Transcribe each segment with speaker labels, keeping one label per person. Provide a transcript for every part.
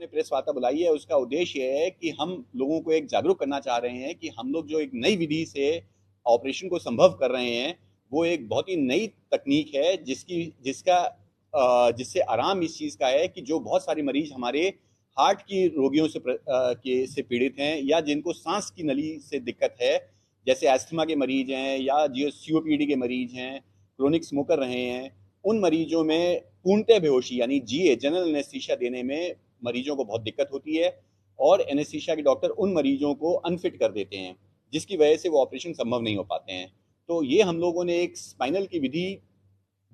Speaker 1: ने प्रेस वार्ता बुलाई है, उसका उद्देश्य ये है कि हम लोगों को एक जागरूक करना चाह रहे हैं कि हम लोग जो एक नई विधि से ऑपरेशन को संभव कर रहे हैं, वो एक बहुत ही नई तकनीक है जिससे आराम इस चीज़ का है कि जो बहुत सारे मरीज हमारे हार्ट की रोगियों से पीड़ित हैं, या जिनको सांस की नली से दिक्कत है, जैसे अस्थमा के मरीज हैं या जो सीओपीडी के मरीज हैं, क्रोनिक स्मोकर रहे हैं, उन मरीजों में पूर्णतः बेहोशी यानी जीए जनरल एनेस्थीसिया देने में मरीजों को बहुत दिक्कत होती है, और एनेस्थीसिया के डॉक्टर उन मरीजों को अनफिट कर देते हैं, जिसकी वजह से वो ऑपरेशन संभव नहीं हो पाते हैं। तो ये हम लोगों ने एक स्पाइनल की विधि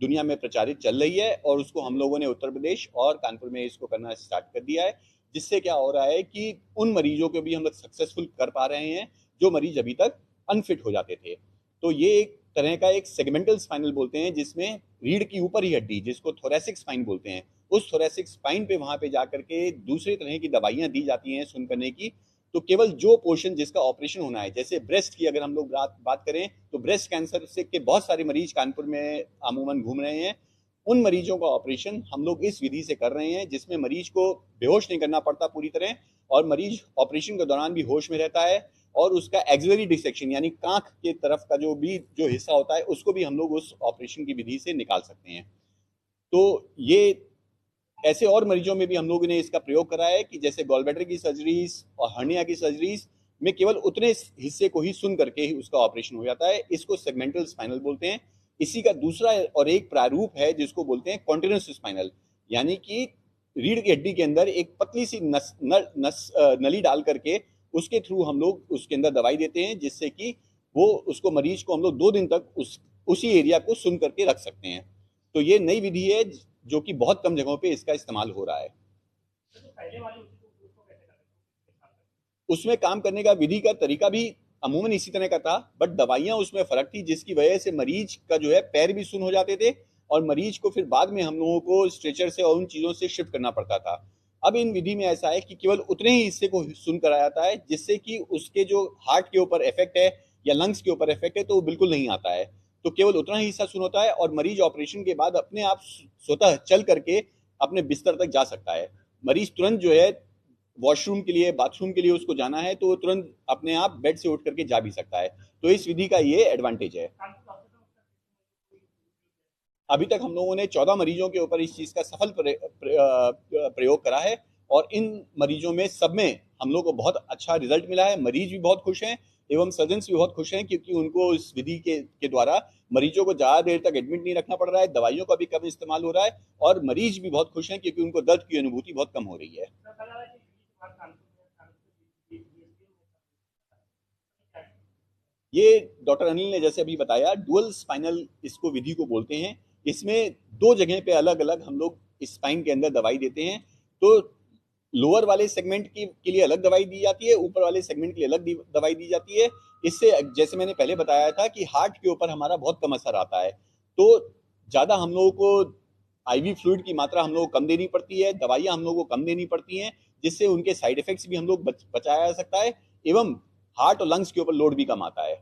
Speaker 1: दुनिया में प्रचारित चल रही है, और उसको हम लोगों ने उत्तर प्रदेश और कानपुर में इसको करना स्टार्ट कर दिया है, जिससे क्या हो रहा है कि उन मरीजों को भी हम लोग सक्सेसफुल कर पा रहे हैं जो मरीज अभी तक अनफिट हो जाते थे। तो ये एक तरह का एक सेगमेंटल स्पाइनल बोलते हैं, जिसमें रीढ़ की ऊपर ही हड्डी, जिसको थोरेसिक स्पाइन बोलते हैं, उस थोरेसिक स्पाइन पे वहां पे जाकर के दूसरे तरह की दवाइयां दी जाती हैं सुन करने की। तो केवल जो पोर्शन जिसका ऑपरेशन होना है, जैसे ब्रेस्ट की अगर हम लोग बात करें, तो ब्रेस्ट कैंसर से के बहुत सारे मरीज कानपुर में अमूमन घूम रहे हैं। उन मरीजों का ऑपरेशन हम लोग इस विधि से कर रहे हैं, जिसमें मरीज को बेहोश नहीं करना पड़ता पूरी तरह, और मरीज ऑपरेशन के दौरान भी होश में रहता है, और उसका एक्सिलरी डिसेक्शन यानी कांख के तरफ का जो हिस्सा होता है, उसको भी हम लोग उस ऑपरेशन की विधि से निकाल सकते हैं। तो ये ऐसे और मरीजों में भी हम लोगों ने इसका प्रयोग करा है कि जैसे गॉलब्लैडर की सर्जरीज और हर्निया की सर्जरीज में केवल उतने हिस्से को ही सुन करके ही उसका ऑपरेशन हो जाता है। इसको सेगमेंटल स्पाइनल बोलते हैं। इसी का दूसरा और एक प्रारूप है जिसको बोलते हैं कॉन्टिन्यूस स्पाइनल, यानी कि रीढ़ की हड्डी के अंदर एक पतली सी नली डाल करके उसके थ्रू हम लोग उसके अंदर दवाई देते हैं, जिससे कि वो उसको मरीज को हम लोग 2 दिन तक उसी एरिया को सुन करके रख सकते हैं। तो ये नई विधि है जो कि बहुत कम जगहों पे इसका इस्तेमाल हो रहा है। उसमें काम करने का विधि का तरीका भी अमूमन इसी तरह का था, बट दवाइयां उसमें फर्क थी, जिसकी वजह से मरीज का जो है पैर भी सुन हो जाते थे, और मरीज को फिर बाद में हम लोगों को स्ट्रेचर से और उन चीजों से शिफ्ट करना पड़ता था। अब इन विधि में ऐसा है कि केवल उतने ही हिस्से को सुन कराया जाता है, जिससे कि उसके जो हार्ट के ऊपर इफेक्ट है या लंग्स के ऊपर इफेक्ट है तो वो बिल्कुल नहीं आता है। तो केवल उतना ही हिस्सा सुन होता है, और मरीज ऑपरेशन के बाद अपने आप स्वतः चल करके अपने बिस्तर तक जा सकता है। मरीज तुरंत जो है वॉशरूम के लिए, बाथरूम के लिए उसको जाना है, तो वो तुरंत अपने आप बेड से उठ करके जा भी सकता है। तो इस विधि का ये एडवांटेज है। अभी तक हम लोगों ने 14 मरीजों के ऊपर इस चीज का सफल प्रयोग करा है, और इन मरीजों में सब में हम लोग को बहुत अच्छा रिजल्ट मिला है। मरीज भी बहुत खुश हैं, एवं सर्जन्स भी बहुत खुश हैं, क्योंकि उनको इस विधि के द्वारा मरीजों को ज़्यादा देर तक एडमिट नहीं रखना पड़ रहा है, दवाइयों का भी कम इस्तेमाल हो रहा है, और मरीज भी बहुत खुश हैं क्योंकि उनको दर्द की अनुभूति बहुत कम हो रही है। ये डॉक्टर अनिल ने जैसे अभी बताया, डुअल स्पाइनल इसको विधि को बोलते हैं। इसमें 2 जगह पे अलग अलग हम लोग स्पाइन के अंदर दवाई देते हैं। तो लोअर वाले सेगमेंट के लिए अलग दवाई दी जाती है, ऊपर वाले सेगमेंट के लिए अलग दवाई दी जाती है। इससे जैसे मैंने पहले बताया था कि हार्ट के ऊपर हमारा बहुत कम असर आता है, तो ज़्यादा हम लोगों को आईवी फ्लूइड की मात्रा हम लोग को कम देनी पड़ती है, दवाइयाँ हम लोग को कम देनी पड़ती हैं, जिससे उनके साइड इफेक्ट्स भी हम लोग बचाया जा सकता है, एवं हार्ट और लंग्स के ऊपर लोड भी कम आता है।